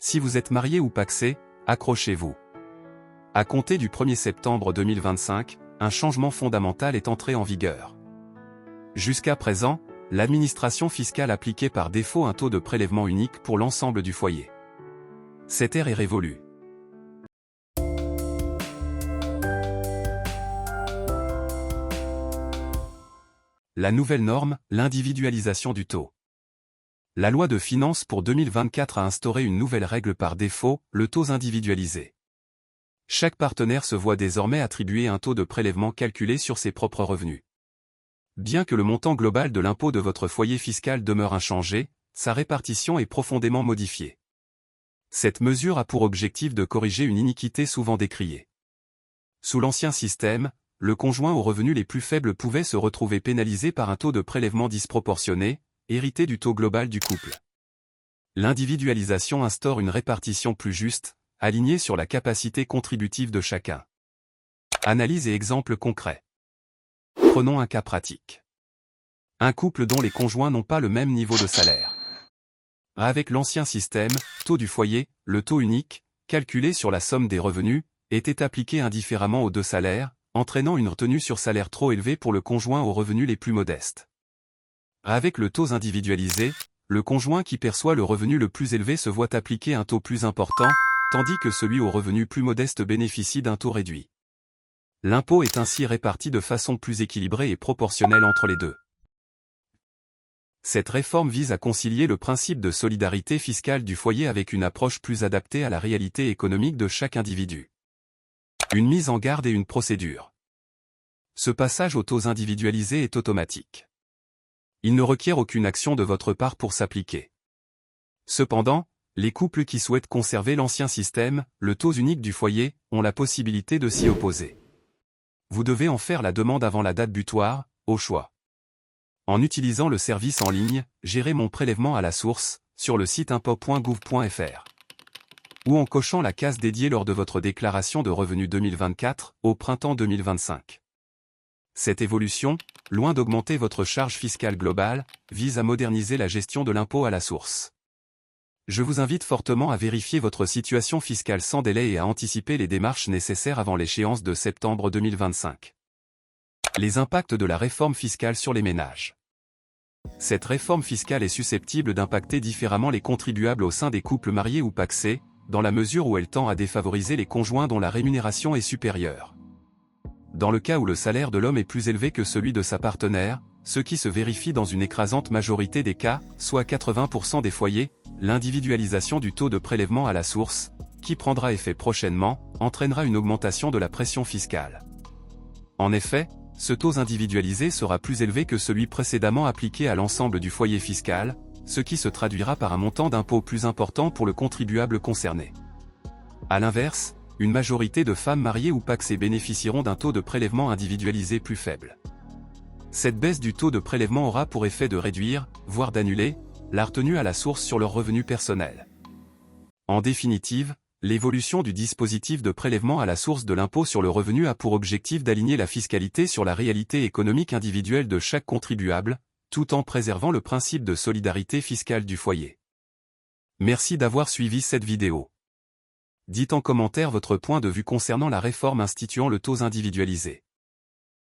Si vous êtes marié ou pacsé, accrochez-vous. À compter du 1er septembre 2025, un changement fondamental est entré en vigueur. Jusqu'à présent, l'administration fiscale appliquait par défaut un taux de prélèvement unique pour l'ensemble du foyer. Cette ère est révolue. La nouvelle norme, l'individualisation du taux. La loi de finances pour 2024 a instauré une nouvelle règle par défaut, le taux individualisé. Chaque partenaire se voit désormais attribuer un taux de prélèvement calculé sur ses propres revenus. Bien que le montant global de l'impôt de votre foyer fiscal demeure inchangé, sa répartition est profondément modifiée. Cette mesure a pour objectif de corriger une iniquité souvent décriée. Sous l'ancien système, le conjoint aux revenus les plus faibles pouvait se retrouver pénalisé par un taux de prélèvement disproportionné, hérité du taux global du couple. L'individualisation instaure une répartition plus juste, alignée sur la capacité contributive de chacun. Analyse et exemples concrets. Prenons un cas pratique. Un couple dont les conjoints n'ont pas le même niveau de salaire. Avec l'ancien système, taux du foyer, le taux unique, calculé sur la somme des revenus, était appliqué indifféremment aux deux salaires, entraînant une retenue sur salaire trop élevée pour le conjoint aux revenus les plus modestes. Avec le taux individualisé, le conjoint qui perçoit le revenu le plus élevé se voit appliquer un taux plus important, tandis que celui aux revenus plus modestes bénéficie d'un taux réduit. L'impôt est ainsi réparti de façon plus équilibrée et proportionnelle entre les deux. Cette réforme vise à concilier le principe de solidarité fiscale du foyer avec une approche plus adaptée à la réalité économique de chaque individu. Une mise en garde et une procédure. Ce passage aux taux individualisés est automatique. Il ne requiert aucune action de votre part pour s'appliquer. Cependant, les couples qui souhaitent conserver l'ancien système, le taux unique du foyer, ont la possibilité de s'y opposer. Vous devez en faire la demande avant la date butoir, au choix. En utilisant le service en ligne « Gérer mon prélèvement à la source » sur le site impôt.gouv.fr. Ou en cochant la case dédiée lors de votre déclaration de revenus 2024, au printemps 2025. Cette évolution, loin d'augmenter votre charge fiscale globale, vise à moderniser la gestion de l'impôt à la source. Je vous invite fortement à vérifier votre situation fiscale sans délai et à anticiper les démarches nécessaires avant l'échéance de septembre 2025. Les impacts de la réforme fiscale sur les ménages. Cette réforme fiscale est susceptible d'impacter différemment les contribuables au sein des couples mariés ou pacsés, dans la mesure où elle tend à défavoriser les conjoints dont la rémunération est supérieure. Dans le cas où le salaire de l'homme est plus élevé que celui de sa partenaire, ce qui se vérifie dans une écrasante majorité des cas, soit 80% des foyers, l'individualisation du taux de prélèvement à la source, qui prendra effet prochainement, entraînera une augmentation de la pression fiscale. En effet, ce taux individualisé sera plus élevé que celui précédemment appliqué à l'ensemble du foyer fiscal, ce qui se traduira par un montant d'impôt plus important pour le contribuable concerné. À l'inverse, une majorité de femmes mariées ou pacsées bénéficieront d'un taux de prélèvement individualisé plus faible. Cette baisse du taux de prélèvement aura pour effet de réduire, voire d'annuler, la retenue à la source sur leurs revenus personnels. En définitive, l'évolution du dispositif de prélèvement à la source de l'impôt sur le revenu a pour objectif d'aligner la fiscalité sur la réalité économique individuelle de chaque contribuable, tout en préservant le principe de solidarité fiscale du foyer. Merci d'avoir suivi cette vidéo. Dites en commentaire votre point de vue concernant la réforme instituant le taux individualisé.